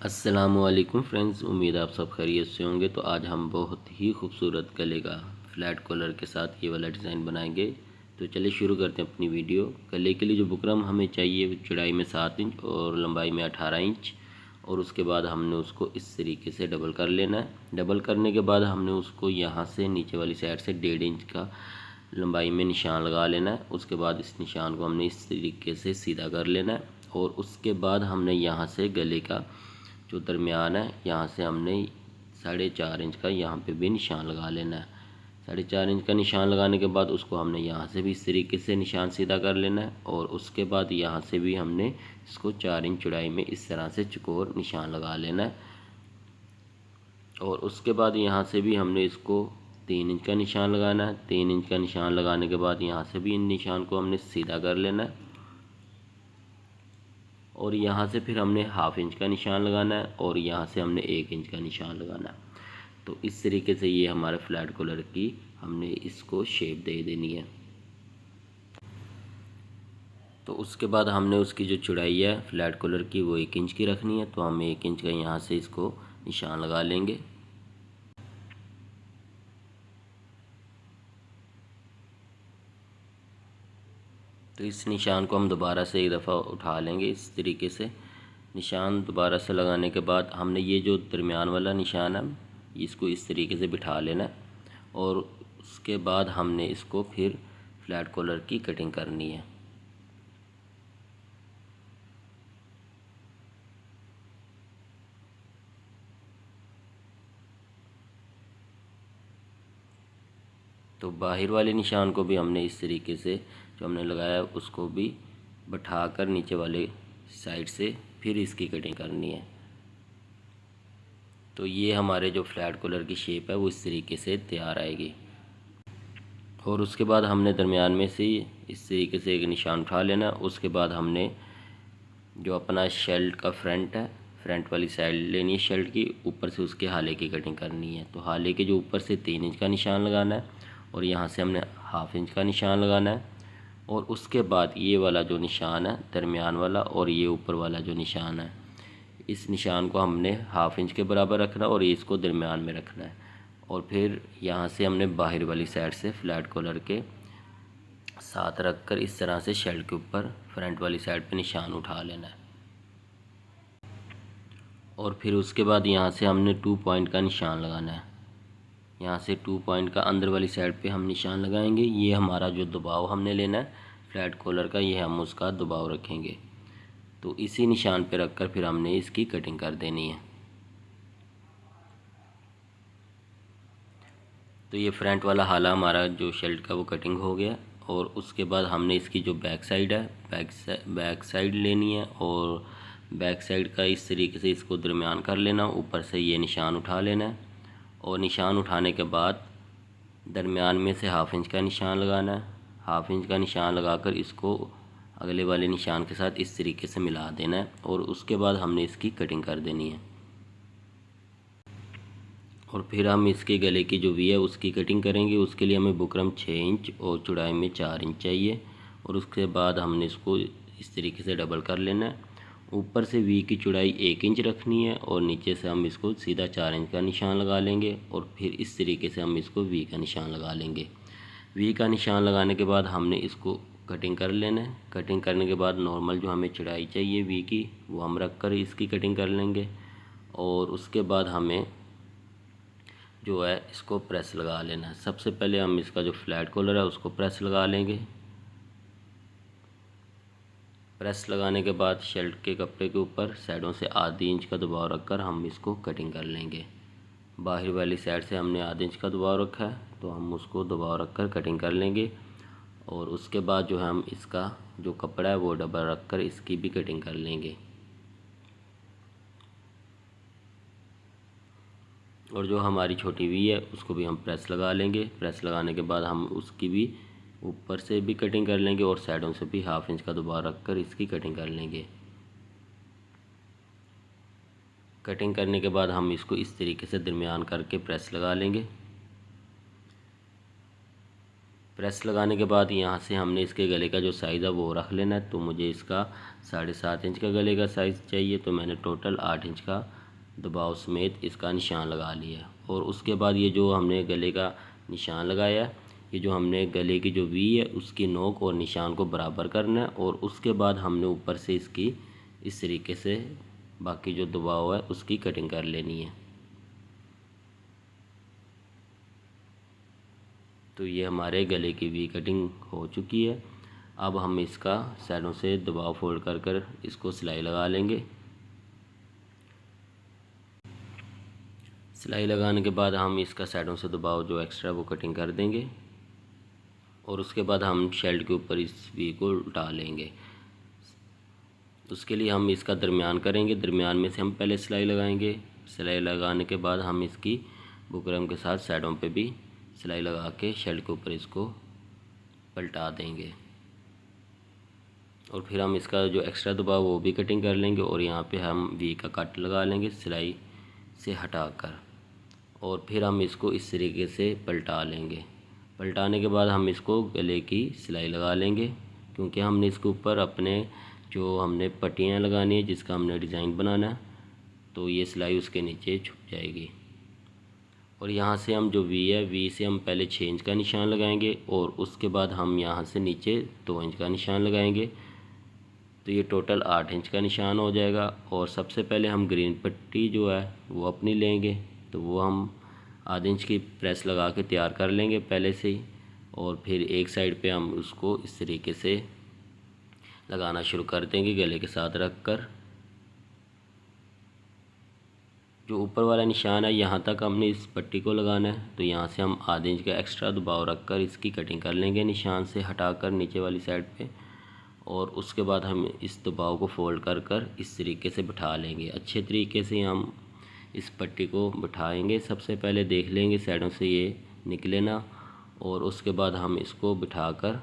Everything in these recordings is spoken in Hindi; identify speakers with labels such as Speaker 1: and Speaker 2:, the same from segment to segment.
Speaker 1: अस्सलामुअलैकुम फ्रेंड्स, उम्मीद आप सब खैरियत से होंगे। तो आज हम बहुत ही खूबसूरत गले का फ्लैट कॉलर के साथ ये वाला डिज़ाइन बनाएंगे। तो चलिए शुरू करते हैं अपनी वीडियो। गले के लिए जो बुकरम हमें चाहिए चौड़ाई में 7 इंच और लंबाई में 18 इंच, और उसके बाद हमने उसको इस तरीके से डबल कर लेना है। डबल करने के बाद हमने उसको यहाँ से नीचे वाली साइड से 1.5 इंच का लंबाई में निशान लगा लेना है। उसके बाद इस निशान को हमने इस तरीके से सीधा कर लेना है, और उसके बाद हमने यहाँ से गले का जो दरमियान है यहाँ से हमने 4.5 इंच का यहाँ पे भी निशान लगा लेना है। 4.5 इंच का निशान लगाने के बाद उसको हमने यहाँ से भी इस तरीके से निशान सीधा कर लेना है, और उसके बाद यहाँ से भी हमने इसको 4 इंच चौड़ाई में इस तरह से चौकोर निशान लगा लेना है। और उसके बाद यहाँ से भी हमने इसको 3 इंच का निशान लगाना है। 3 इंच का निशान लगाने के बाद यहाँ से भी इन निशान को हमने सीधा कर लेना है, और यहाँ से फिर हमने 1/2 इंच का निशान लगाना है, और यहाँ से हमने 1 इंच का निशान लगाना है। तो इस तरीके से ये हमारे फ्लैट कॉलर की हमने इसको शेप दे देनी है। तो उसके बाद हमने उसकी जो चौड़ाई है फ्लैट कॉलर की वो 1 इंच की रखनी है। तो हम 1 इंच का यहाँ से इसको निशान लगा लेंगे। तो इस निशान को हम दोबारा से एक दफ़ा उठा लेंगे। इस तरीके से निशान दोबारा से लगाने के बाद हमने ये जो दरमियान वाला निशान है इसको इस तरीके से बिठा लेना है, और उसके बाद हमने इसको फिर फ्लैट कॉलर की कटिंग करनी है। तो बाहर वाले निशान को भी हमने इस तरीके से जो हमने लगाया उसको भी बैठा कर नीचे वाले साइड से फिर इसकी कटिंग करनी है। तो ये हमारे जो फ्लैट कॉलर की शेप है वो इस तरीके से तैयार आएगी। और उसके बाद हमने दरमियान में से इस तरीके से एक निशान उठा लेना। उसके बाद हमने जो अपना शर्ट का फ्रंट है, फ्रंट वाली साइड लेनी है शर्ट की, ऊपर से उसके हाले की कटिंग करनी है। तो हाले के जो ऊपर से 3 इंच का निशान लगाना है, और यहाँ से हमने 1/2 इंच का निशान लगाना है। और उसके बाद ये वाला जो निशान है दरमियान वाला, और ये ऊपर वाला जो निशान है, इस निशान को हमने 1/2 इंच के बराबर रखना और ये इसको दरमियान में रखना है। और फिर यहाँ से हमने बाहर वाली साइड से फ्लैट कॉलर के साथ रखकर इस तरह से शर्ट के ऊपर फ्रंट वाली साइड पे निशान उठा लेना है। और फिर उसके बाद यहाँ से हमने 2 पॉइंट का निशान लगाना है। यहाँ से 2 पॉइंट का अंदर वाली साइड पे हम निशान लगाएंगे। ये हमारा जो दबाव हमने लेना है फ्लैट कॉलर का, ये हम उसका दबाव रखेंगे। तो इसी निशान पे रखकर फिर हमने इसकी कटिंग कर देनी है। तो ये फ्रंट वाला हाला हमारा जो शर्ट का वो कटिंग हो गया। और उसके बाद हमने इसकी जो बैक साइड है बैक साइड लेनी है, और बैक साइड का इस तरीके से इसको दरमियान कर लेना। ऊपर से ये निशान उठा लेना है, और निशान उठाने के बाद दरमियान में से 1/2 इंच का निशान लगाना है। 1/2 इंच का निशान लगाकर इसको अगले वाले निशान के साथ इस तरीके से मिला देना है, और उसके बाद हमने इसकी कटिंग कर देनी है। और फिर हम इसके गले की जो वी है उसकी कटिंग करेंगे। उसके लिए हमें बुकरम 6 इंच और चौड़ाई में 4 इंच चाहिए। और उसके बाद हमने इसको इस तरीके से डबल कर लेना है। ऊपर से वी की चौड़ाई 1 इंच रखनी है, और नीचे से हम इसको सीधा 4 इंच का निशान लगा लेंगे, और फिर इस तरीके से हम इसको वी का निशान लगा लेंगे। वी का निशान लगाने के बाद हमने इसको कटिंग कर लेना है। कटिंग करने के बाद नॉर्मल जो हमें चौड़ाई चाहिए वी की वो हम रख कर इसकी कटिंग कर लेंगे। और उसके बाद हमें जो है इसको प्रेस लगा लेना है। सबसे पहले हम इसका जो फ्लैट कॉलर है उसको प्रेस लगा लेंगे। प्रेस लगाने के बाद शर्ट के कपड़े के ऊपर साइडों से आधी इंच का दबाव रखकर हम इसको कटिंग कर लेंगे। बाहर वाली साइड से हमने आधे इंच का दबाव रखा है, तो हम उसको दबाव रखकर कटिंग कर लेंगे। और उसके बाद जो है हम इसका जो कपड़ा है वो डबल रखकर इसकी भी कटिंग कर लेंगे। और जो हमारी छोटी वी है उसको भी हम प्रेस लगा लेंगे। प्रेस लगाने के बाद हम उसकी भी ऊपर से भी कटिंग कर लेंगे, और साइडों से भी 1/2 इंच का दबाव रखकर इसकी कटिंग कर लेंगे। कटिंग करने के बाद हम इसको इस तरीके से दरमियान करके प्रेस लगा लेंगे। प्रेस लगाने के बाद यहाँ से हमने इसके गले का जो साइज़ है वो रख लेना है। तो मुझे इसका 7.5 इंच का गले का साइज़ चाहिए, तो मैंने टोटल 8 इंच का दबाव समेत इसका निशान लगा लिया। और उसके बाद ये जो हमने गले का निशान लगाया है, ये जो हमने गले की जो वी है उसकी नोक और निशान को बराबर करना है। और उसके बाद हमने ऊपर से इसकी इस तरीके से बाकी जो दबाव है उसकी कटिंग कर लेनी है। तो ये हमारे गले की वी कटिंग हो चुकी है। अब हम इसका साइडों से दबाव फोल्ड कर कर इसको सिलाई लगा लेंगे। सिलाई लगाने के बाद हम इसका साइडों से दबाव जो एक्स्ट्रा वो कटिंग कर देंगे। और उसके बाद हम शेल्ट के ऊपर इस वी को उल्टा लेंगे। उसके लिए हम इसका दरमियान करेंगे, दरमियान में से हम पहले सिलाई लगाएंगे। सिलाई लगाने के बाद हम इसकी बुकरम के साथ साइडों पे भी सिलाई लगा के शेल्ट के ऊपर इसको पलटा देंगे। और फिर हम इसका जो एक्स्ट्रा दबाव वो भी कटिंग कर लेंगे। और यहाँ पे हम वी का कट लगा लेंगे सिलाई से हटाकर। और फिर हम इसको इस तरीके से पलटा लेंगे। पलटाने के बाद हम इसको गले की सिलाई लगा लेंगे, क्योंकि हमने इसके ऊपर अपने जो हमने पट्टियाँ लगानी है जिसका हमने डिज़ाइन बनाना है, तो ये सिलाई उसके नीचे छुप जाएगी। और यहाँ से हम जो वी है, वी से हम पहले 6 इंच का निशान लगाएंगे और उसके बाद हम यहाँ से नीचे 2 इंच का निशान लगाएंगे। तो ये टोटल 8 इंच का निशान हो जाएगा। और सबसे पहले हम ग्रीन पट्टी जो है वो अपनी लेंगे, तो वो हम आधे इंच की प्रेस लगा के तैयार कर लेंगे पहले से ही। और फिर एक साइड पे हम उसको इस तरीके से लगाना शुरू कर देंगे गले के साथ रख कर। जो ऊपर वाला निशान है यहाँ तक हमने इस पट्टी को लगाना है, तो यहाँ से हम आधे इंच का एक्स्ट्रा दबाव रखकर इसकी कटिंग कर लेंगे निशान से हटाकर नीचे वाली साइड पे। और उसके बाद हम इस दबाव को फोल्ड कर कर इस तरीके से बिठा लेंगे। अच्छे तरीके से हम इस पट्टी को बिठाएंगे। सबसे पहले देख लेंगे साइडों से ये निकले ना। और उसके बाद हम इसको बिठाकर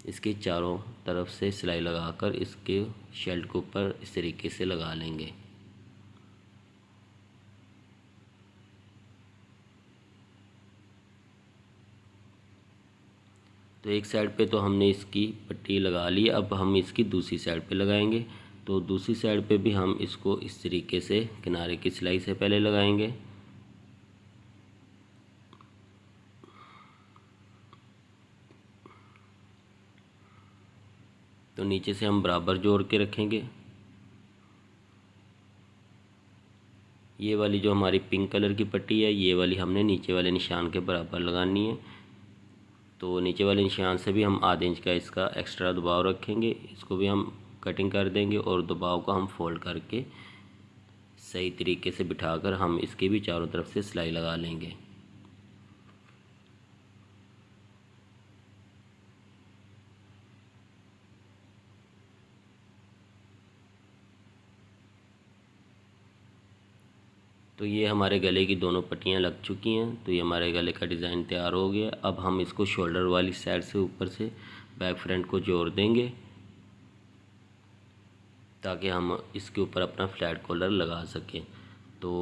Speaker 1: इसके चारों तरफ से सिलाई लगाकर इसके शेल्ट के ऊपर इस तरीके से लगा लेंगे। तो एक साइड पे तो हमने इसकी पट्टी लगा ली, अब हम इसकी दूसरी साइड पे लगाएंगे। तो दूसरी साइड पे भी हम इसको इस तरीके से किनारे की सिलाई से पहले लगाएंगे। तो नीचे से हम बराबर जोड़ के रखेंगे। ये वाली जो हमारी पिंक कलर की पट्टी है, ये वाली हमने नीचे वाले निशान के बराबर लगानी है। तो नीचे वाले निशान से भी हम आधे इंच का इसका एक्स्ट्रा दबाव रखेंगे, इसको भी हम कटिंग कर देंगे। और दबाव को हम फोल्ड करके सही तरीके से बिठाकर हम इसके भी चारों तरफ से सिलाई लगा लेंगे। तो ये हमारे गले की दोनों पट्टियाँ लग चुकी हैं। तो ये हमारे गले का डिज़ाइन तैयार हो गया। अब हम इसको शोल्डर वाली साइड से ऊपर से बैक फ्रंट को जोड़ देंगे, ताकि हम इसके ऊपर अपना फ्लैट कॉलर लगा सकें। तो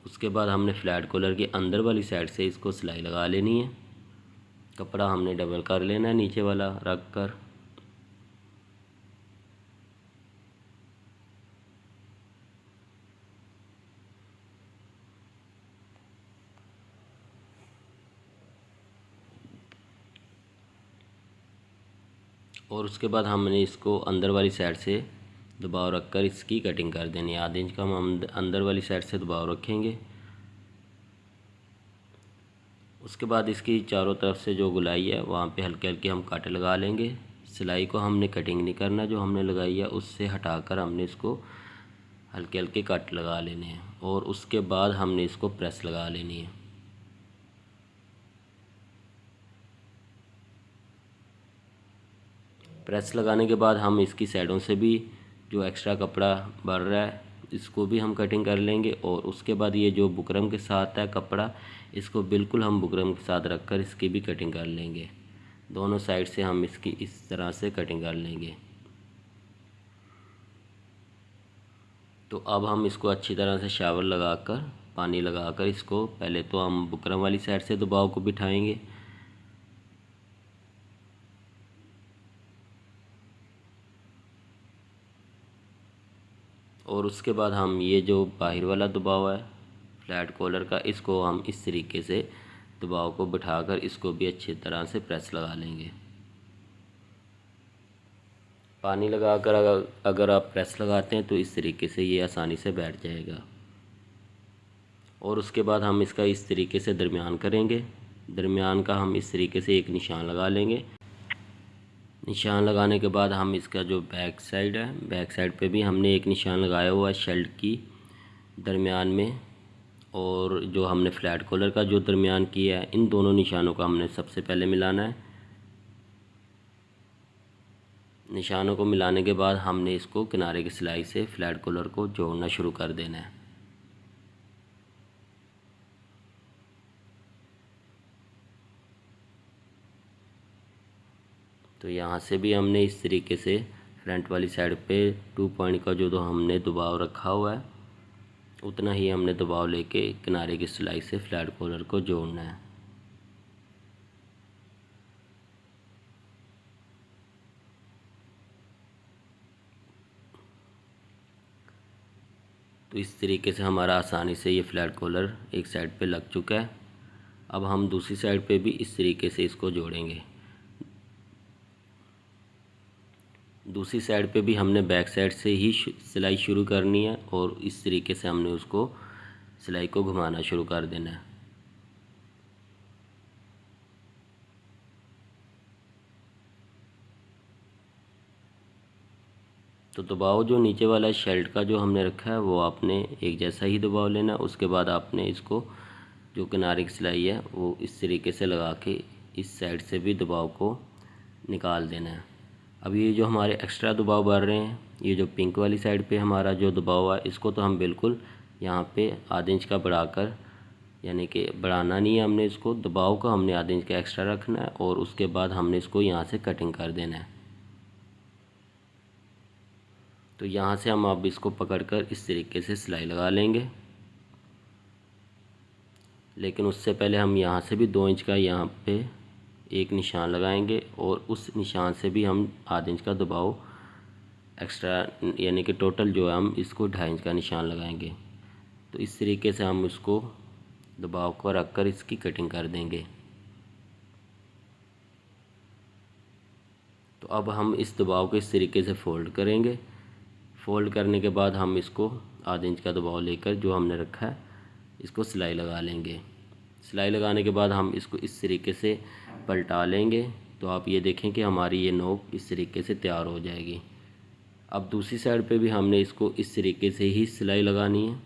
Speaker 1: उसके बाद हमने फ्लैट कॉलर के अंदर वाली साइड से इसको सिलाई लगा लेनी है। कपड़ा हमने डबल कर लेना है नीचे वाला रख कर। और उसके बाद हमने इसको अंदर वाली साइड से दबाव रखकर इसकी कटिंग कर देनी है। आधे इंच का हम अंदर वाली साइड से दबाव रखेंगे। उसके बाद इसकी चारों तरफ से जो गुलाई है वहाँ पे हल्के हल्के हम कांटे लगा लेंगे। सिलाई को हमने कटिंग नहीं करना, जो हमने लगाई है उससे हटाकर हमने इसको हल्के हल्के काट लगा लेने हैं। और उसके बाद हमने इसको प्रेस लगा लेनी है। प्रेस लगाने के बाद हम इसकी साइडों से भी जो एक्स्ट्रा कपड़ा बढ़ रहा है इसको भी हम कटिंग कर लेंगे। और उसके बाद ये जो बुकरम के साथ है कपड़ा, इसको बिल्कुल हम बुकरम के साथ रखकर इसकी भी कटिंग कर लेंगे। दोनों साइड से हम इसकी इस तरह से कटिंग कर लेंगे। तो अब हम इसको अच्छी तरह से शावर लगाकर पानी लगाकर इसको पहले तो हम बुकरम वाली साइड से दबाव को बिठाएंगे। उसके बाद हम ये जो बाहर वाला दबाव है फ्लैट कॉलर का, इसको हम इस तरीके से दबाव को बिठाकर इसको भी अच्छी तरह से प्रेस लगा लेंगे। पानी लगाकर अगर आप प्रेस लगाते हैं तो इस तरीके से ये आसानी से बैठ जाएगा। और उसके बाद हम इसका इस तरीके से दरमियान करेंगे। दरमियान का हम इस तरीके से एक निशान लगा लेंगे। निशान लगाने के बाद हम इसका जो बैक साइड है, बैक साइड पे भी हमने एक निशान लगाया हुआ है शेल्ड की दरमियान में, और जो हमने फ्लैट कॉलर का जो दरमियान किया है, इन दोनों निशानों का हमने सबसे पहले मिलाना है। निशानों को मिलाने के बाद हमने इसको किनारे की सिलाई से फ्लैट कॉलर को जोड़ना शुरू कर देना है। तो यहाँ से भी हमने इस तरीके से फ्रंट वाली साइड पे 2 पॉइंट का जो हमने दबाव रखा हुआ है उतना ही हमने दबाव लेके किनारे की सिलाई से फ्लैट कॉलर को जोड़ना है। तो इस तरीके से हमारा आसानी से ये फ्लैट कॉलर एक साइड पे लग चुका है। अब हम दूसरी साइड पे भी इस तरीके से इसको जोड़ेंगे। दूसरी साइड पे भी हमने बैक साइड से ही सिलाई शुरू करनी है और इस तरीके से हमने उसको सिलाई को घुमाना शुरू कर देना है। तो दबाव जो नीचे वाला शेल्ट का जो हमने रखा है वो आपने एक जैसा ही दबाव लेना है। उसके बाद आपने इसको जो किनारे की सिलाई है वो इस तरीके से लगा के इस साइड से भी दबाव को निकाल देना है। अब ये जो हमारे एक्स्ट्रा दबाव बढ़ रहे हैं, ये जो पिंक वाली साइड पे हमारा जो दबाव है, इसको तो हम बिल्कुल यहाँ पे आधे इंच का बढ़ाकर, यानी कि बढ़ाना नहीं है हमने, इसको दबाव का हमने आधे इंच का एक्स्ट्रा रखना है और उसके बाद हमने इसको यहाँ से कटिंग कर देना है। तो यहाँ से हम अब इसको पकड़कर इस तरीके से सिलाई लगा लेंगे, लेकिन उससे पहले हम यहाँ से भी 2 इंच का यहाँ पे एक निशान लगाएंगे और उस निशान से भी हम आधे इंच का दबाव एक्स्ट्रा, यानी कि टोटल जो है हम इसको 2.5 इंच का निशान लगाएंगे। तो इस तरीके से हम इसको दबाव को रखकर इसकी कटिंग कर देंगे। तो अब हम इस दबाव को इस तरीके से फोल्ड करेंगे। फोल्ड करने के बाद हम इसको आधे इंच का दबाव लेकर जो हमने रखा है इसको सिलाई लगा लेंगे। सिलाई लगाने के बाद हम इसको इस तरीके से पलटा लेंगे। तो आप ये देखें कि हमारी ये नोक इस तरीके से तैयार हो जाएगी। अब दूसरी साइड पे भी हमने इसको इस तरीके से ही सिलाई लगानी है।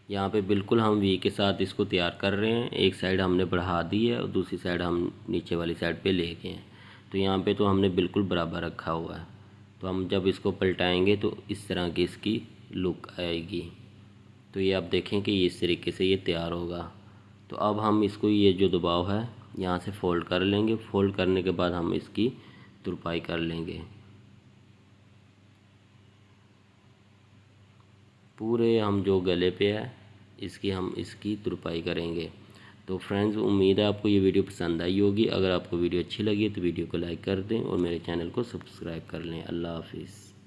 Speaker 1: यहाँ पे बिल्कुल हम वी के साथ इसको तैयार कर रहे हैं। एक साइड हमने बढ़ा दी है और दूसरी साइड हम नीचे वाली साइड पे ले गए हैं। तो यहाँ पे तो हमने बिल्कुल बराबर रखा हुआ है। तो हम जब इसको पलटाएंगे तो इस तरह की इसकी लुक आएगी। तो ये आप देखें कि इस तरीके से ये तैयार होगा। तो अब हम इसको ये जो दबाव है यहाँ से फ़ोल्ड कर लेंगे। फ़ोल्ड करने के बाद हम इसकी तुरपाई कर लेंगे। पूरे हम जो गले पे है हम इसकी तुरपाई करेंगे। तो फ्रेंड्स, उम्मीद है आपको ये वीडियो पसंद आई होगी। अगर आपको वीडियो अच्छी लगी तो वीडियो को लाइक कर दें और मेरे चैनल को सब्सक्राइब कर लें। अल्लाह हाफिज़।